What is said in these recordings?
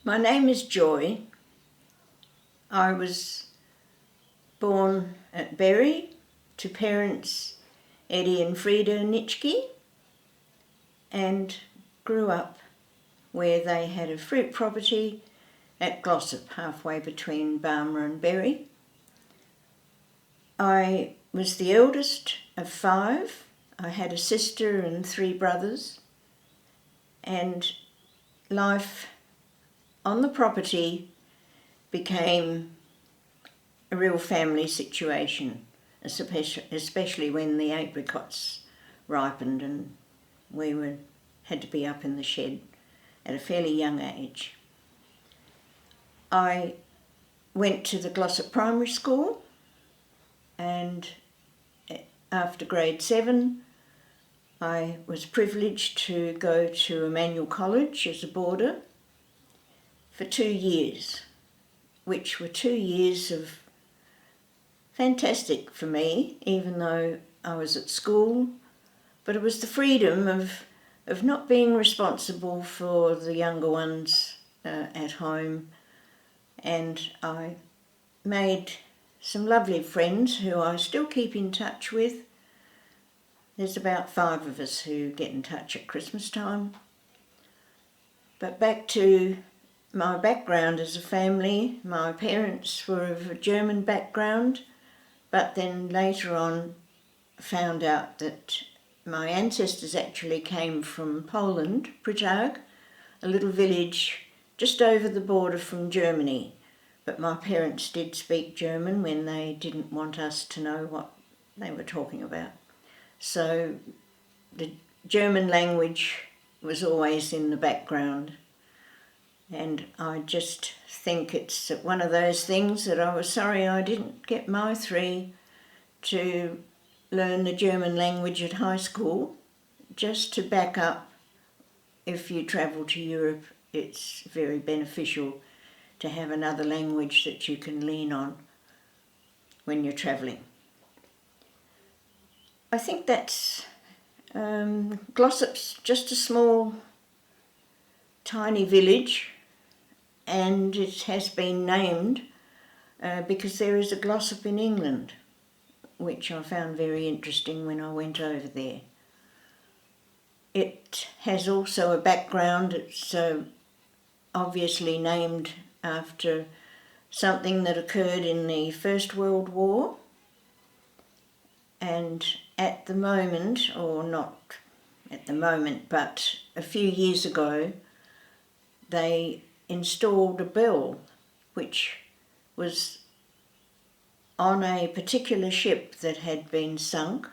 My name is Joy. I was born at Bury to parents Eddie and Frida Nitschke, and grew up where they had a fruit property at Glossop, halfway between Barmah and Bury. I was the eldest of 5. I had a sister and 3 brothers, and life on the property became a real family situation, especially when the apricots ripened and we had to be up in the shed at a fairly young age. I went to the Glossop Primary School, and after grade 7 I was privileged to go to Emmanuel College as a boarder for 2 years, which were 2 years of fantastic for me, even though I was at school. But it was the freedom of not being responsible for the younger ones at home, and I made some lovely friends who I still keep in touch with. There's about 5 of us who get in touch at Christmas time. But back to my background as a family, my parents were of a German background, but then later on found out that my ancestors actually came from Poland, Przetarg, a little village just over the border from Germany. But my parents did speak German when they didn't want us to know what they were talking about. So the German language was always in the background. And I just think it's one of those things that I was sorry I didn't get my 3 to learn the German language at high school, just to back up. If you travel to Europe, it's very beneficial to have another language that you can lean on when you're travelling. I think that's Glossop's just a small, tiny village, and it has been named because there is a Glossop in England, which I found very interesting when I went over there. It has also a background. It's obviously named after something that occurred in the First World War, and at the moment, or not at the moment, but a few years ago, they installed a bell which was on a particular ship that had been sunk,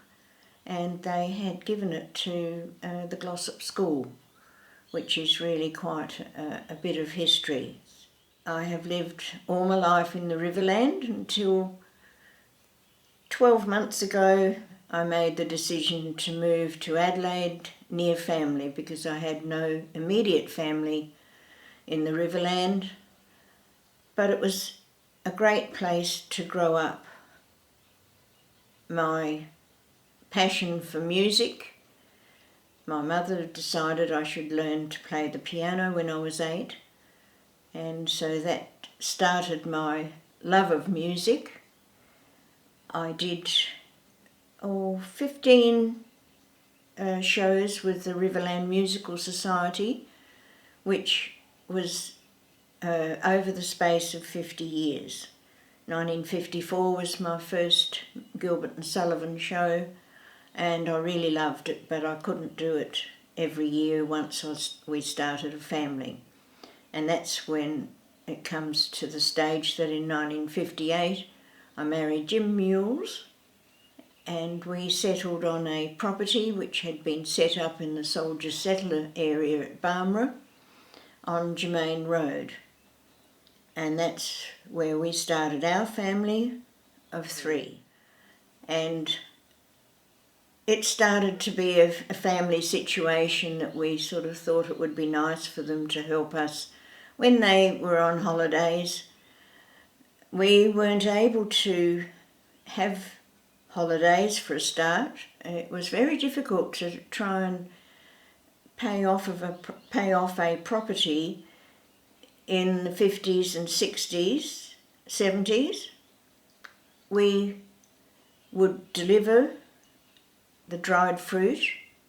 and they had given it to the Glossop School, which is really quite a bit of history. I have lived all my life in the Riverland until 12 months ago I made the decision to move to Adelaide near family, because I had no immediate family in the Riverland, but it was a great place to grow up. My passion for music, my mother decided I should learn to play the piano when I was 8, and so that started my love of music. I did 15 shows with the Riverland Musical Society, which was over the space of 50 years. 1954 was my first Gilbert and Sullivan show, and I really loved it, but I couldn't do it every year once we started a family. And that's when it comes to the stage that in 1958 I married Jim Mules, and we settled on a property which had been set up in the soldier settler area at Barmah on Germain Road. And that's where we started our family of 3. And it started to be a family situation that we sort of thought it would be nice for them to help us when they were on holidays. We weren't able to have holidays for a start. It was very difficult to try and pay off a property in the 50s and 60s, 70s, we would deliver the dried fruit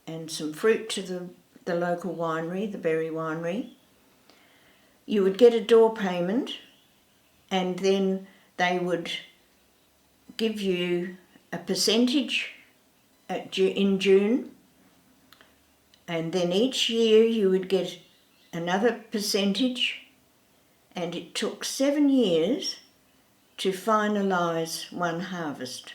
and some fruit to the local winery, the berry winery. You would get a door payment, and then they would give you a percentage in June, and then each year you would get another percentage, and it took 7 years to finalise one harvest.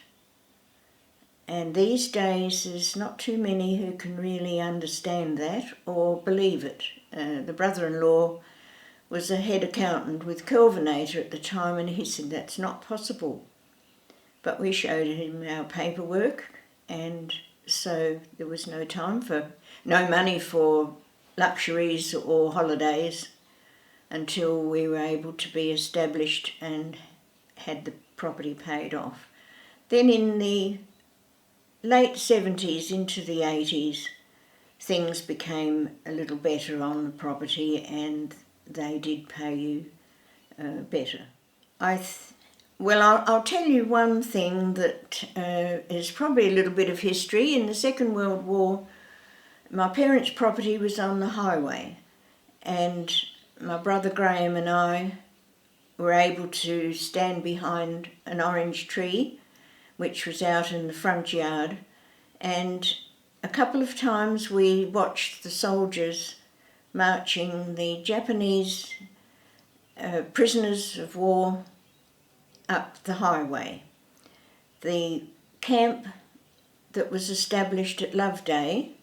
And these days there's not too many who can really understand that or believe it. The brother-in-law was a head accountant with Kelvinator at the time, and he said that's not possible. But we showed him our paperwork, and so there was no money for luxuries or holidays until we were able to be established and had the property paid off. Then in the late 70s into the 80s, things became a little better on the property, and they did pay you better. I'll tell you one thing that is probably a little bit of history. In the Second World War, my parents' property was on the highway, and my brother Graham and I were able to stand behind an orange tree which was out in the front yard, and a couple of times we watched the soldiers marching the Japanese prisoners of war up the highway. The camp that was established at Loveday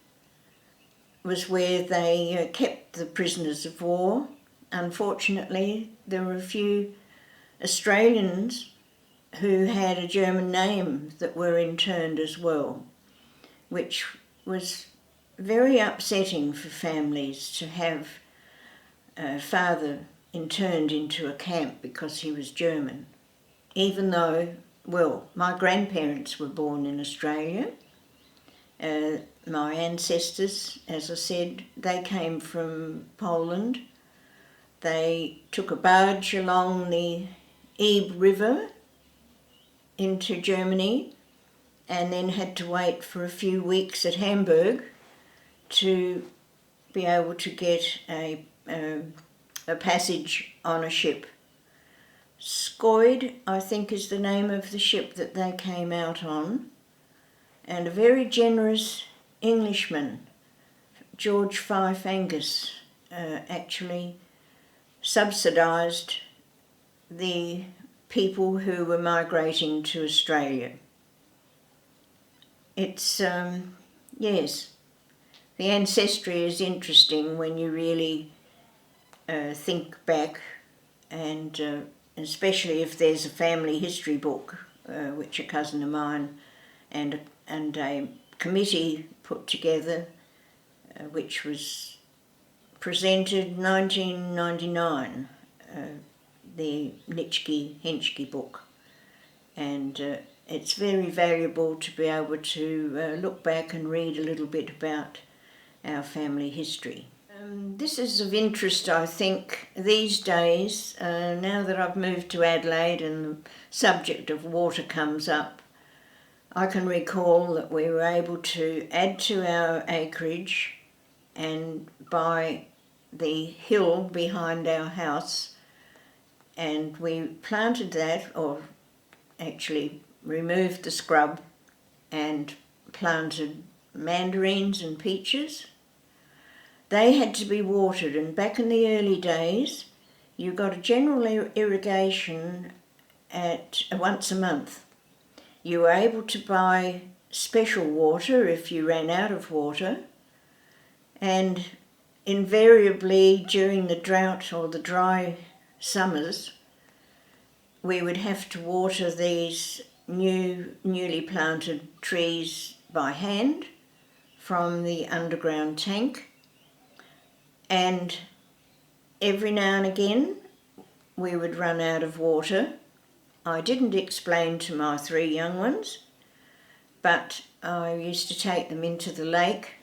was where they kept the prisoners of war. Unfortunately, there were a few Australians who had a German name that were interned as well, which was very upsetting for families to have a father interned into a camp because he was German. Even though, my grandparents were born in Australia. My ancestors, as I said, they came from Poland. They took a barge along the Elbe River into Germany, and then had to wait for a few weeks at Hamburg to be able to get a passage on a ship. Scoid, I think, is the name of the ship that they came out on, and a very generous Englishman, George Fife Angus, actually subsidised the people who were migrating to Australia. It's, yes, the ancestry is interesting when you really think back, and especially if there's a family history book, which a cousin of mine and a committee put together, which was presented in 1999, the Nitschke-Hinchke book. And it's very valuable to be able to look back and read a little bit about our family history. This is of interest, I think, these days, now that I've moved to Adelaide and the subject of water comes up. I can recall that we were able to add to our acreage and buy the hill behind our house, and we planted that, or actually removed the scrub and planted mandarins and peaches. They had to be watered, and back in the early days you got a general irrigation at once a month. You were able to buy special water if you ran out of water, and invariably during the drought or the dry summers we would have to water these newly planted trees by hand from the underground tank, and every now and again we would run out of water. I didn't explain to my 3 young ones, but I used to take them into the lake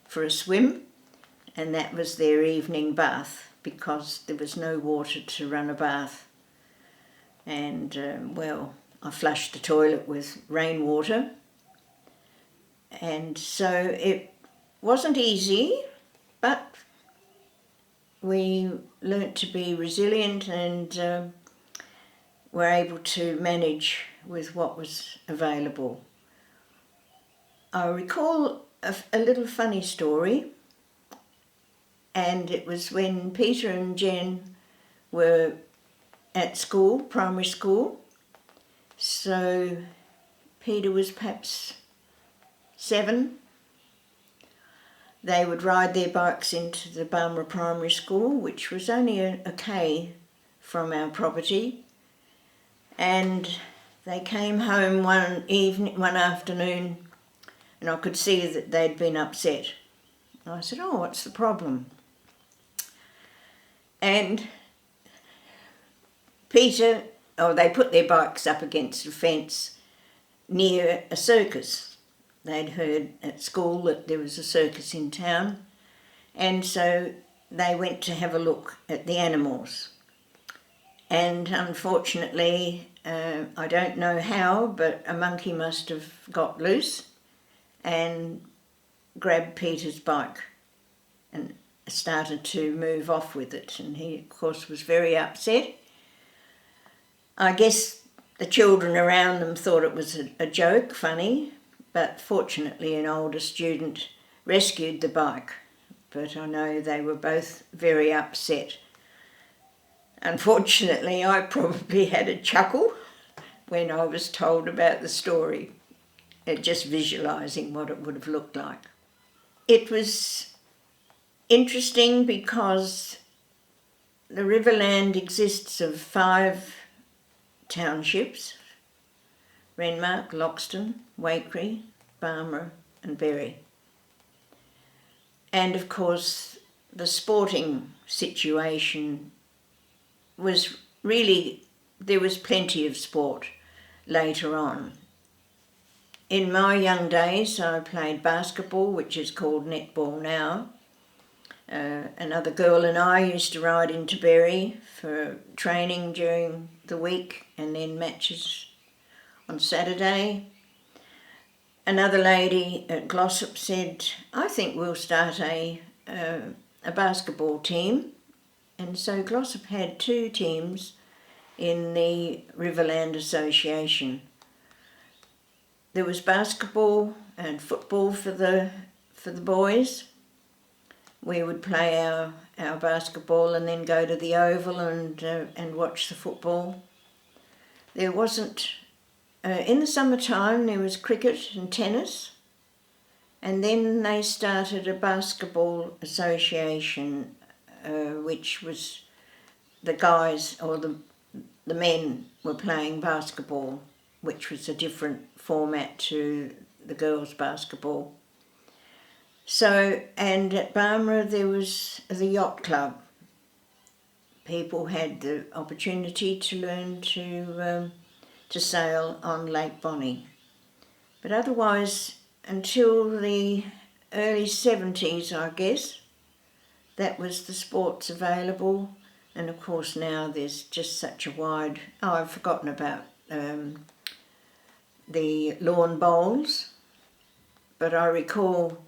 for a swim, and that was their evening bath. because there was no water to run a bath. And, I flushed the toilet with rainwater. And so it wasn't easy, but we learnt to be resilient and were able to manage with what was available. I recall a little funny story, and it was when Peter and Jen were at school, primary school. So Peter was perhaps 7. They would ride their bikes into the Barmera Primary School, which was only a K from our property, and they came home one afternoon, and I could see that they'd been upset. I said, "Oh, what's the problem?" And they put their bikes up against a fence near a circus. They'd heard at school that there was a circus in town, and so they went to have a look at the animals. And unfortunately, I don't know how, but a monkey must have got loose and grabbed Peter's bike and started to move off with it. And he, of course, was very upset. I guess the children around them thought it was a joke, funny, but fortunately an older student rescued the bike. But I know they were both very upset. Unfortunately, I probably had a chuckle when I was told about the story, just visualising what it would have looked like. It was interesting because the Riverland exists of 5 townships: Renmark, Loxton, Wakery, Barmera and Berry. And of course the sporting situation was really, there was plenty of sport later on. In my young days I played basketball, which is called netball now. Another girl and I used to ride into Berry for training during the week and then matches on Saturday. Another lady at Glossop said, "I think we'll start a basketball team." And so Glossop had 2 teams in the Riverland Association. There was basketball and football for the boys. We would play our basketball and then go to the oval and watch the football. There wasn't, in the summertime there was cricket and tennis, and then they started a basketball association, which was the guys or the men were playing basketball, which was a different format to the girls' basketball. So, and at Barmera there was the yacht club. People had the opportunity to learn to sail on Lake Bonny. But otherwise, until the early 70s, I guess, that was the sports available. And of course now there's just such a wide... Oh, I've forgotten about the lawn bowls. But I recall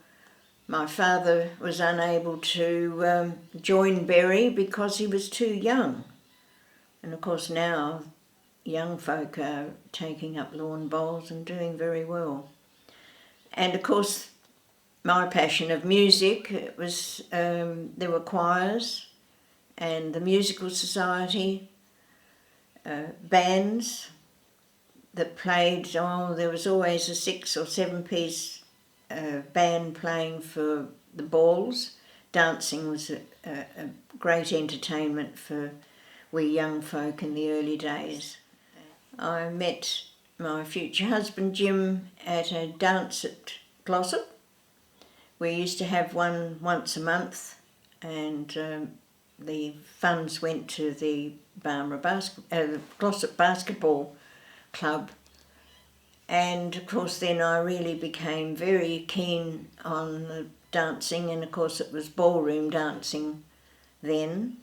my father was unable to join Berry because he was too young. And of course now young folk are taking up lawn bowls and doing very well. And of course my passion of music, it was there were choirs and the musical society, bands that played. There was always a 6 or 7 piece band playing for the balls. Dancing was a great entertainment for we young folk in the early days. I met my future husband Jim at a dance at Glossop. We used to have one once a month, and the funds went to the Glossop Basketball Club. And of course then I really became very keen on the dancing, and of course it was ballroom dancing then.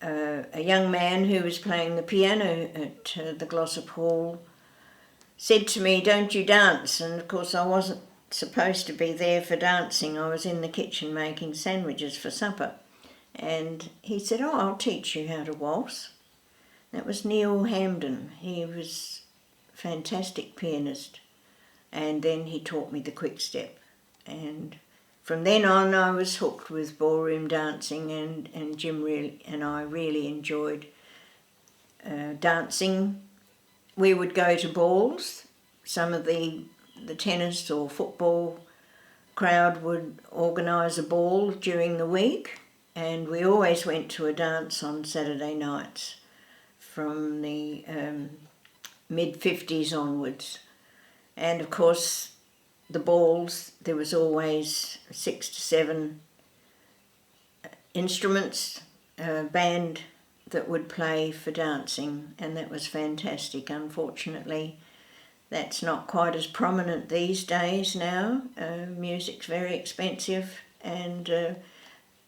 a young man who was playing the piano at the Glossop Hall said to me, "Don't you dance?" And of course I wasn't supposed to be there for dancing. I was in the kitchen making sandwiches for supper. And he said, "Oh, I'll teach you how to waltz." That was Neil Hamden. He was a fantastic pianist. And then he taught me the quick step. And from then on I was hooked with ballroom dancing, and Jim and I really enjoyed dancing. We would go to balls. Some of the tennis or football crowd would organise a ball during the week, and we always went to a dance on Saturday nights from the mid-50s onwards. And of course the balls, there was always 6 to 7 instruments, band that would play for dancing, and that was fantastic. Unfortunately, that's not quite as prominent these days now. Music's very expensive, and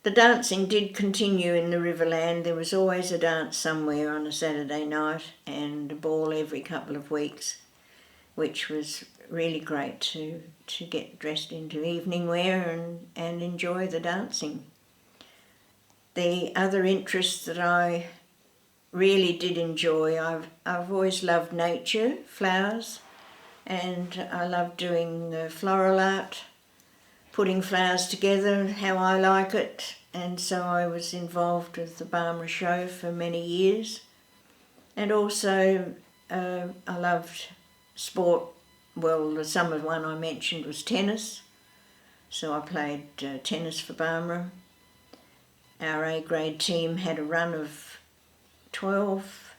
the dancing did continue in the Riverland. There was always a dance somewhere on a Saturday night and a ball every couple of weeks, which was really great to get dressed into evening wear and enjoy the dancing. The other interests that I really did enjoy, I've always loved nature, flowers, and I love doing floral art, putting flowers together how I like it, and so I was involved with the Barmera Show for many years. And also I loved sport. Well, the summer one I mentioned was tennis, so I played tennis for Barmera. Our A-grade team had a run of 12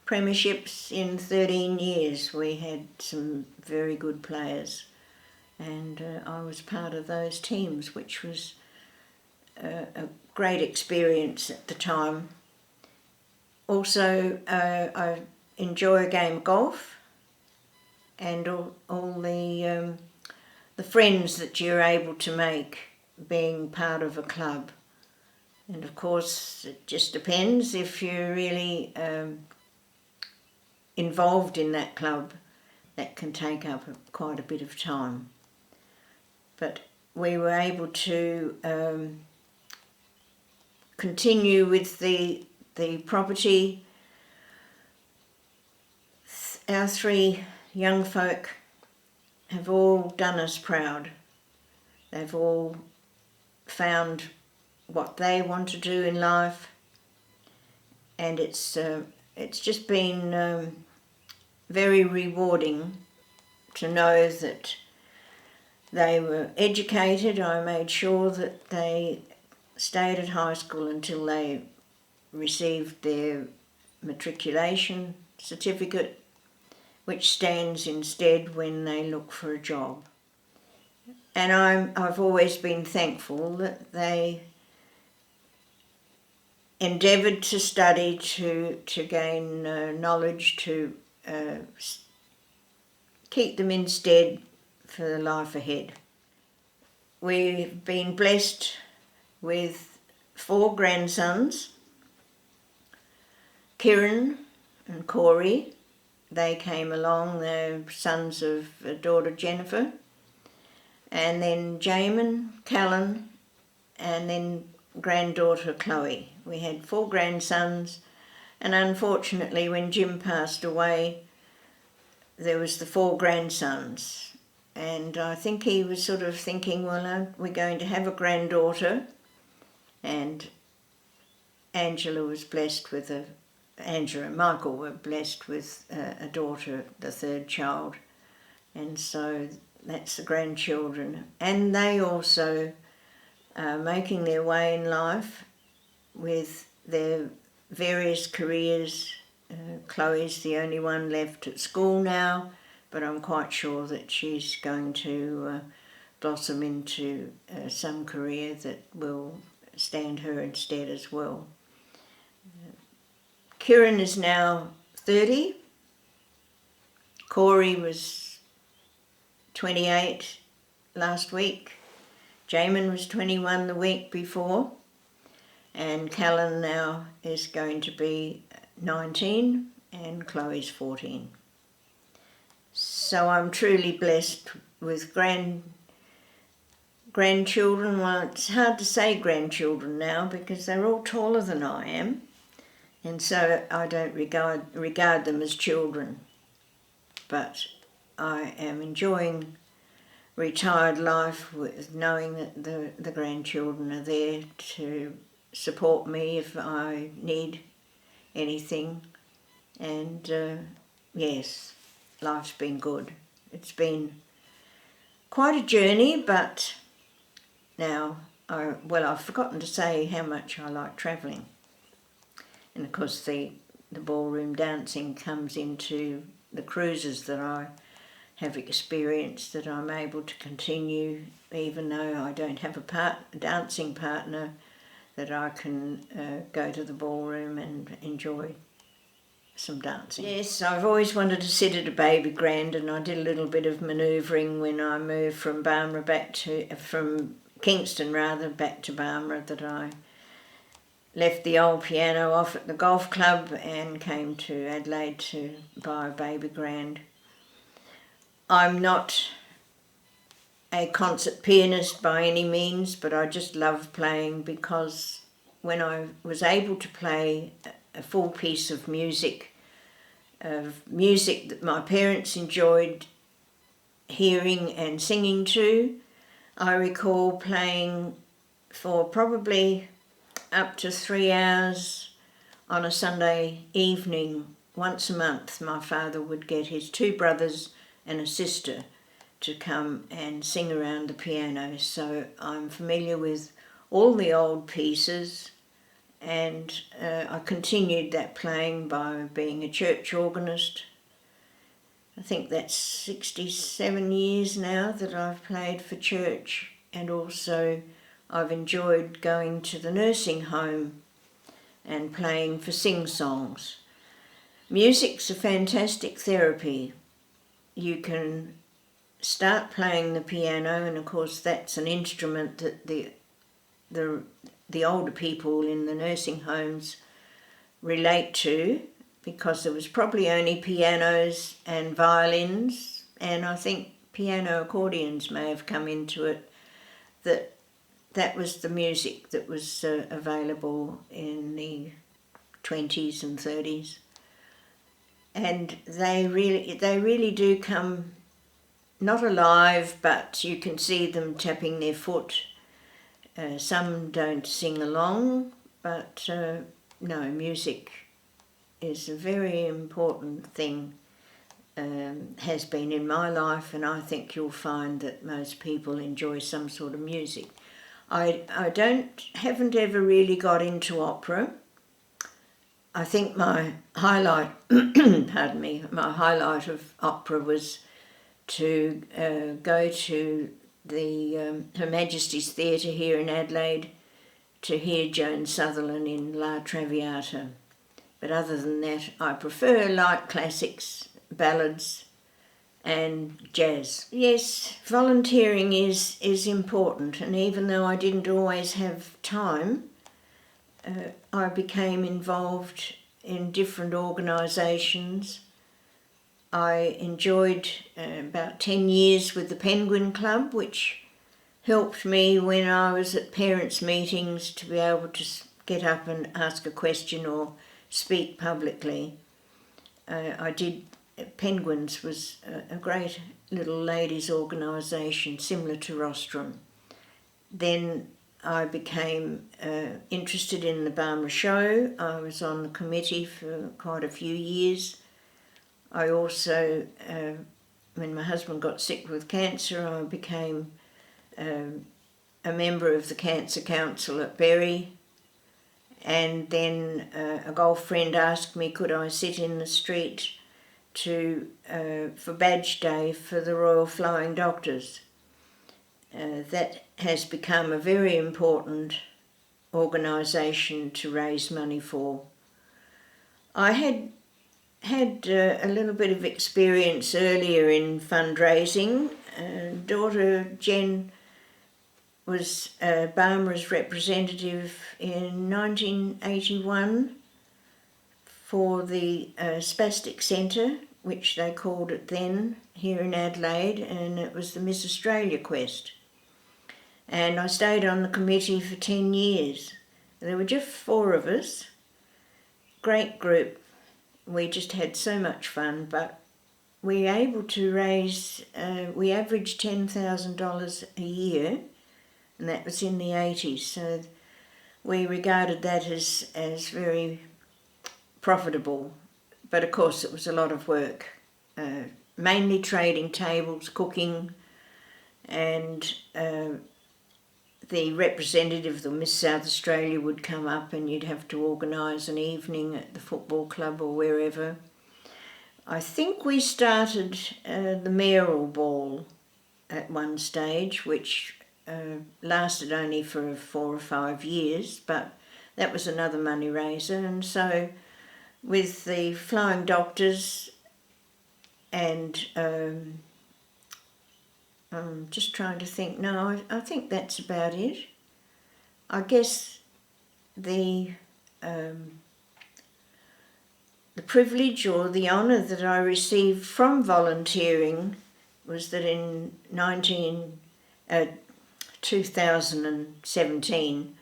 premierships in 13 years. We had some very good players, and I was part of those teams, which was a great experience at the time. Also, I enjoy a game of golf, and all the friends that you're able to make being part of a club. And of course, it just depends if you're really involved in that club. That can take up quite a bit of time. But we were able to continue with the property. Our 3 young folk have all done us proud. They've all found what they want to do in life, and it's just been very rewarding to know that they were educated. I made sure that they stayed at high school until they received their matriculation certificate, which stands instead when they look for a job. And I've always been thankful that they endeavoured to study, to gain knowledge, to keep them instead for the life ahead. We've been blessed with 4 grandsons, Kieran and Corey. They came along, they're sons of daughter Jennifer, and then Jamin, Callan, and then granddaughter Chloe. We had 4 grandsons, and unfortunately when Jim passed away there was the 4 grandsons, and I think he was sort of thinking, well, aren't we going to have a granddaughter? And Angela and Michael were blessed with a daughter, the 3rd child, and so that's the grandchildren. And they also are making their way in life with their various careers. Chloe's the only one left at school now, but I'm quite sure that she's going to blossom into some career that will stand her in stead as well. Kieran is now 30. Corey was 28 last week. Jamin was 21 the week before. and Callan now is going to be 19 and Chloe's 14. So I'm truly blessed with grandchildren. Well, it's hard to say grandchildren now because they're all taller than I am, and so I don't regard them as children. But I am enjoying retired life with knowing that the grandchildren are there to support me if I need anything. And yes, life's been good. It's been quite a journey, but now, I've forgotten to say how much I like travelling. And of course the ballroom dancing comes into the cruises that I have experienced, that I'm able to continue even though I don't have a dancing partner, that I can go to the ballroom and enjoy some dancing. Yes, I've always wanted to sit at a baby grand, and I did a little bit of manoeuvring when I moved from Kingston back to Barmera, that I left the old piano off at the golf club and came to Adelaide to buy a baby grand. I'm not a concert pianist by any means, but I just love playing, because when I was able to play a full piece of music that my parents enjoyed hearing and singing to, I recall playing for probably up to 3 hours on a Sunday evening. Once a month my father would get his 2 brothers and a sister to come and sing around the piano. So I'm familiar with all the old pieces, and I continued that playing by being a church organist. I think that's 67 years now that I've played for church, and also I've enjoyed going to the nursing home and playing for sing-songs. Music's a fantastic therapy. You can start playing the piano, and of course that's an instrument that the older people in the nursing homes relate to, because there was probably only pianos and violins, and I think piano accordions may have come into it, that was the music that was available in the 20s and 30s. And they really do come not alive, but you can see them tapping their foot. Some don't sing along, but no, music is a very important thing, has been in my life, and I think you'll find that most people enjoy some sort of music. I haven't ever really got into opera. I think my highlight, my highlight of opera was to go to the Her Majesty's Theatre here in Adelaide to hear Joan Sutherland in La Traviata. But other than that, I prefer light classics, ballads and jazz. Yes, volunteering is important, and even though I didn't always have time, I became involved in different organisations. I enjoyed about 10 years with the Penguin Club, which helped me when I was at parents' meetings to be able to get up and ask a question or speak publicly. Penguins was a great little ladies' organisation similar to Rostrum. Then I became interested in the Barmera Show. I was on the committee for quite a few years. I also, when my husband got sick with cancer, I became a member of the Cancer Council at Berry. And then a golf friend asked me could I sit in the street for Badge Day for the Royal Flying Doctors. That has become a very important organisation to raise money for. I had a little bit of experience earlier in fundraising. Daughter Jen was Barmera's representative in 1981 for the Spastic Centre, which they called it then, here in Adelaide, and it was the Miss Australia Quest. And I stayed on the committee for 10 years. There were just 4 of us, great group. We just had so much fun, but we were able to raise, we averaged $10,000 a year, and that was in the 80s, so we regarded that as very profitable. But of course it was a lot of work, mainly trading tables, cooking, and the representative of the Miss South Australia would come up and you'd have to organise an evening at the football club or wherever. I think we started the mayoral ball at one stage, which lasted only for 4 or 5 years, but that was another money raiser. And so with the Flying Doctors and I'm just trying to think. No, I think that's about it. I guess the privilege or the honour that I received from volunteering was that in 2017,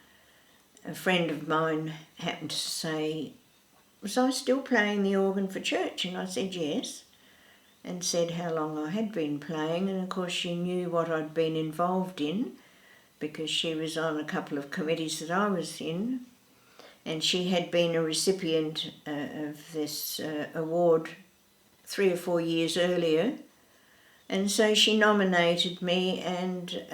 a friend of mine happened to say, was I still playing the organ for church? And I said yes, and said how long I had been playing, and of course she knew what I'd been involved in because she was on a couple of committees that I was in, and she had been a recipient of this award 3 or 4 years earlier, and so she nominated me, and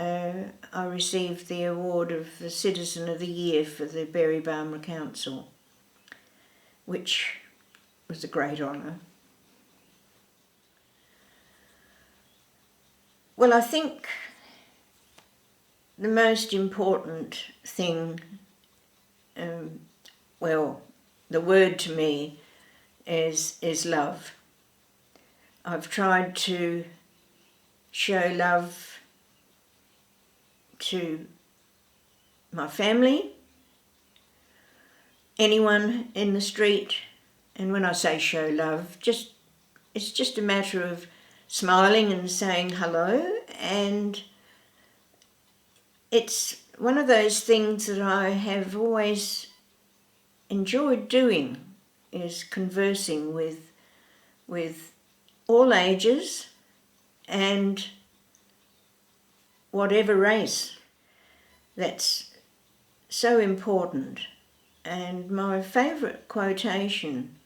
I received the award of the Citizen of the Year for the Berry Barmera Council, which was a great honour. Well, I think the most important thing, the word to me is love. I've tried to show love to my family, anyone in the street, and when I say show love, it's just a matter of smiling and saying hello, and it's one of those things that I have always enjoyed doing, is conversing with all ages and whatever race. That's so important. And my favourite quotation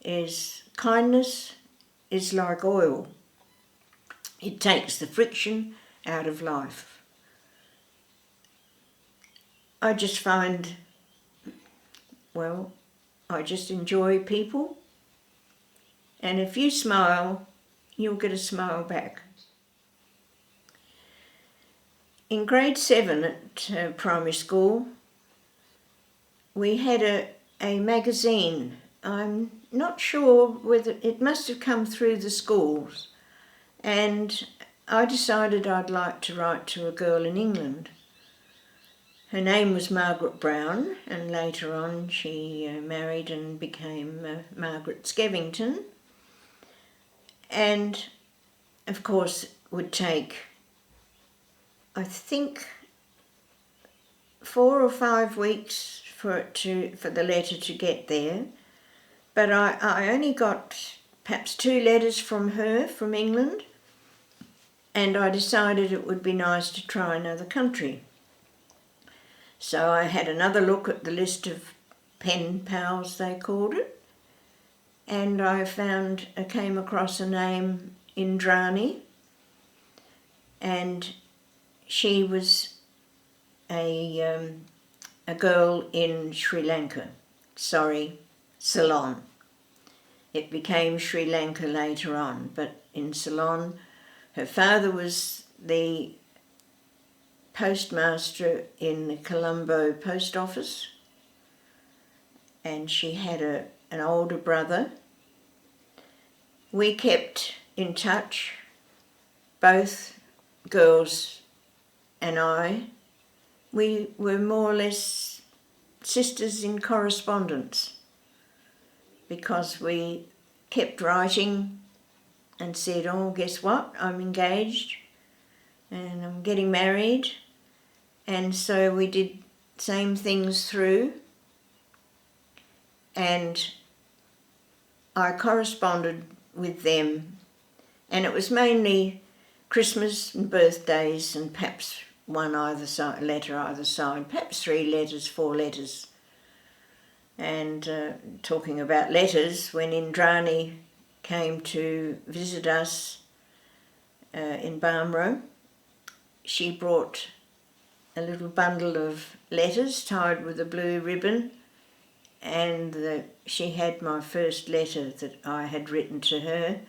is, kindness is like oil. It takes the friction out of life. I just find, I just enjoy people, and if you smile, you'll get a smile back. In grade 7 at primary school, we had a magazine. I'm not sure whether it must have come through the schools, and I decided I'd like to write to a girl in England. Her name was Margaret Brown, and later on she married and became Margaret Skevington. And of course it would take, I think, 4 or 5 weeks for the letter to get there. But I only got perhaps 2 letters from her from England, and I decided it would be nice to try another country. So I had another look at the list of pen pals, they called it, and I came across a name, Indrani, and she was a girl in Sri Lanka, Ceylon. It became Sri Lanka later on, but in Ceylon, her father was the postmaster in the Colombo post office, and she had an older brother. We kept in touch, both girls and I, we were more or less sisters in correspondence, because we kept writing and said, oh, guess what, I'm engaged and I'm getting married. And so we did same things through, and I corresponded with them, and it was mainly Christmas and birthdays, and perhaps one either side, letter either side, perhaps 3 letters, 4 letters. And talking about letters, when Indrani came to visit us in Barnborough, she brought a little bundle of letters tied with a blue ribbon, and she had my first letter that I had written to her,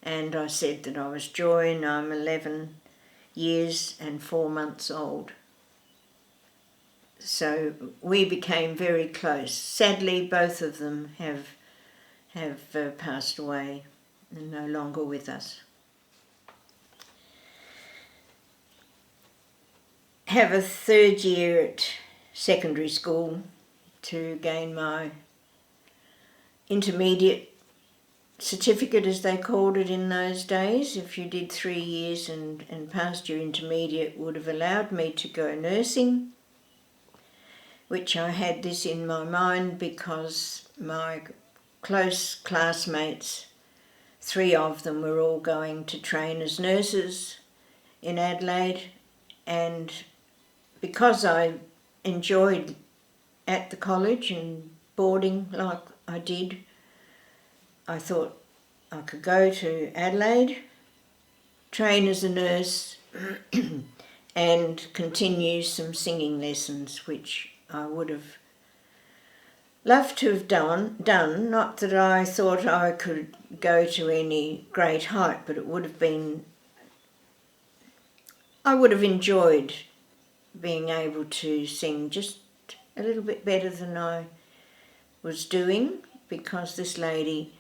and I said that I was Joy and I'm 11 years and 4 months old. So we became very close. Sadly, both of them have passed away and no longer with us. Have a 3rd year at secondary school to gain my intermediate certificate, as they called it in those days. If you did 3 years and passed your intermediate, would have allowed me to go nursing, which I had this in my mind because my close classmates, 3 of them were all going to train as nurses in Adelaide, and because I enjoyed at the college and boarding like I did, I thought I could go to Adelaide, train as a nurse and continue some singing lessons, which I would have loved to have done. Not that I thought I could go to any great height, but it would have been, I would have enjoyed being able to sing just a little bit better than I was doing, because this lady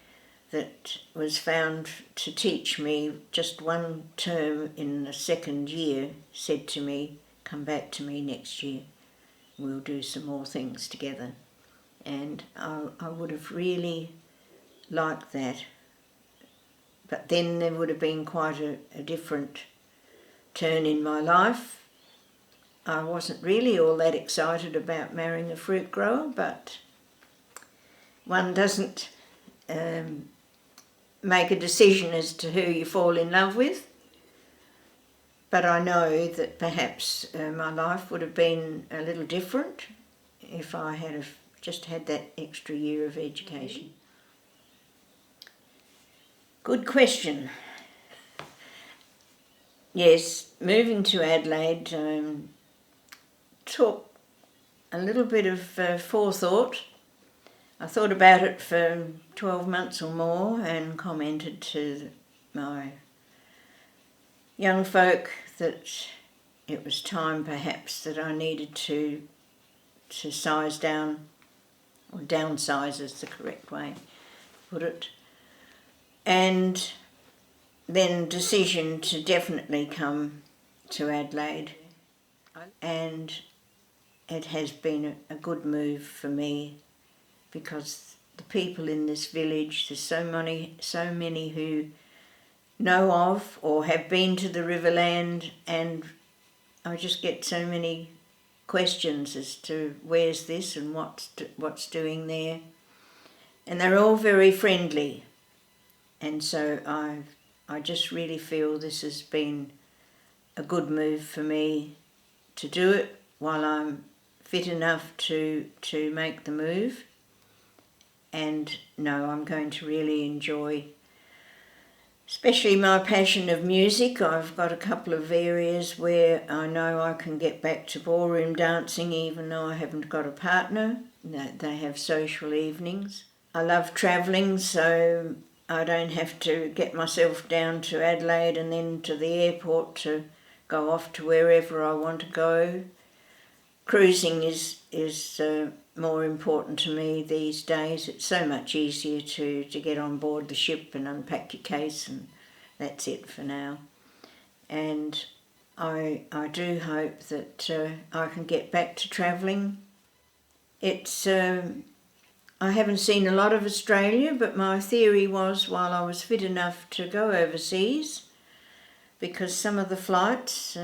that was found to teach me just 1 term in the 2nd year said to me, come back to me next year, we'll do some more things together. And I would have really liked that. But then there would have been quite a different turn in my life. I wasn't really all that excited about marrying a fruit grower, but one doesn't make a decision as to who you fall in love with. But I know that perhaps my life would have been a little different if I had just had that extra year of education. Good question. Yes, moving to Adelaide took a little bit of forethought. I thought about it for 12 months or more and commented to my young folk that it was time perhaps that I needed to size down, or downsize is the correct way to put it. And then decision to definitely come to Adelaide. And it has been a good move for me, because the people in this village, there's so many who know of or have been to the Riverland, and I just get so many questions as to where's this and what's doing there, and they're all very friendly, and so I just really feel this has been a good move for me to do it while I'm fit enough to make the move. And no, I'm going to really enjoy, especially my passion of music. I've got a couple of areas where I know I can get back to ballroom dancing even though I haven't got a partner. They have social evenings. I love travelling, so I don't have to get myself down to Adelaide and then to the airport to go off to wherever I want to go. Cruising is more important to me these days. It's so much easier to get on board the ship and unpack your case, and that's it for now. And I do hope that I can get back to travelling. I haven't seen a lot of Australia, but my theory was while I was fit enough to go overseas, because some of the flights,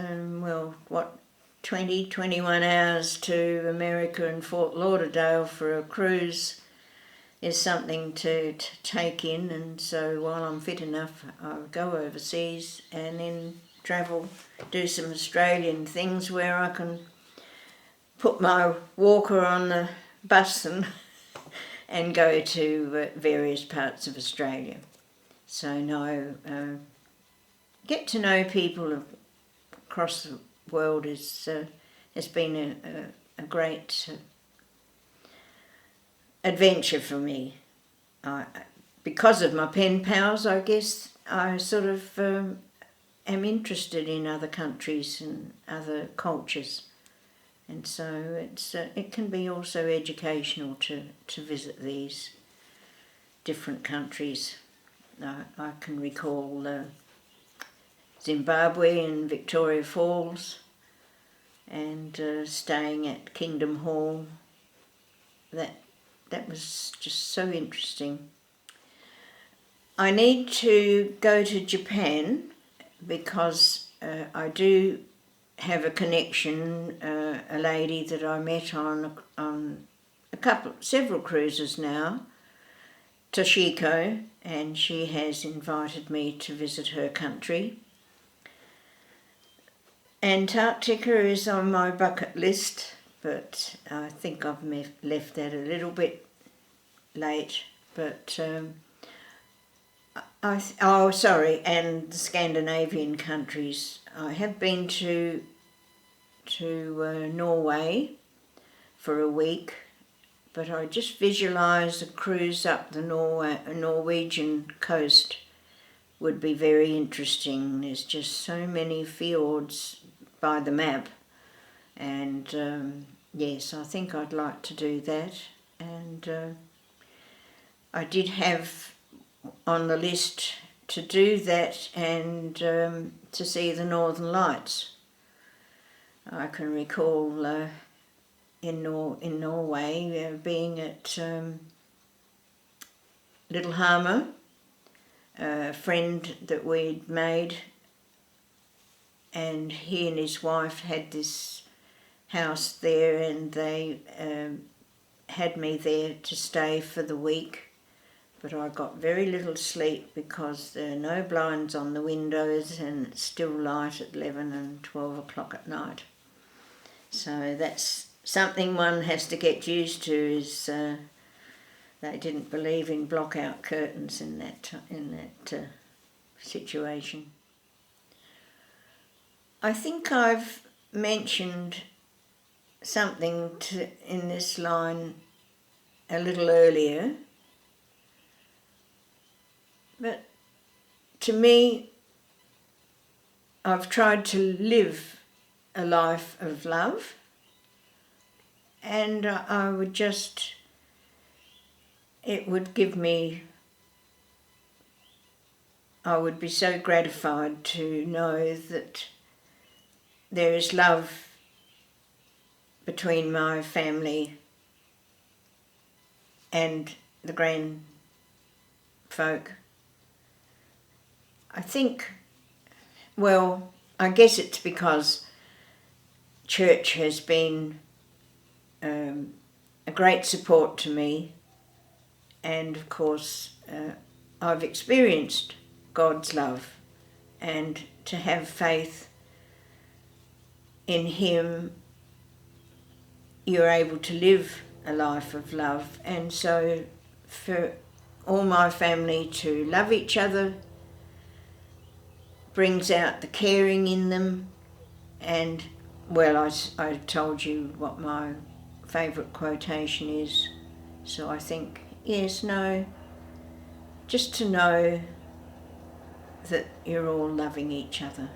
21 hours to America and Fort Lauderdale for a cruise is something to take in, and so while I'm fit enough I'll go overseas and then travel, do some Australian things where I can put my walker on the bus and go to various parts of Australia. So get to know people across the world has been a great adventure for me. Because of my pen pals, I guess I sort of am interested in other countries and other cultures, and so it can be also educational to visit these different countries. I can recall Zimbabwe and Victoria Falls, and staying at Kingdom Hall. That was just so interesting. I need to go to Japan because I do have a connection, a lady that I met on several cruises now, Toshiko, and she has invited me to visit her country. Antarctica is on my bucket list, but I think I've left that a little bit late. But and the Scandinavian countries. I have been to Norway for a week, but I just visualise a cruise up the Norwegian coast would be very interesting. There's just so many fjords by the map, and yes, I think I'd like to do that. And I did have on the list to do that and to see the Northern Lights. I can recall in Norway being at Lillehammer, a friend that we'd made, and he and his wife had this house there, and they had me there to stay for the week. But I got very little sleep because there are no blinds on the windows and it's still light at 11 and 12 o'clock at night. So that's something one has to get used to, is they didn't believe in block-out curtains in that situation. I think I've mentioned something in this line a little earlier, but to me, I've tried to live a life of love, and I would be so gratified to know that there is love between my family and the grand folk. I think, I guess it's because church has been a great support to me, and of course I've experienced God's love, and to have faith in Him, you're able to live a life of love. And so for all my family to love each other brings out the caring in them. And I told you what my favourite quotation is, so I think just to know that you're all loving each other.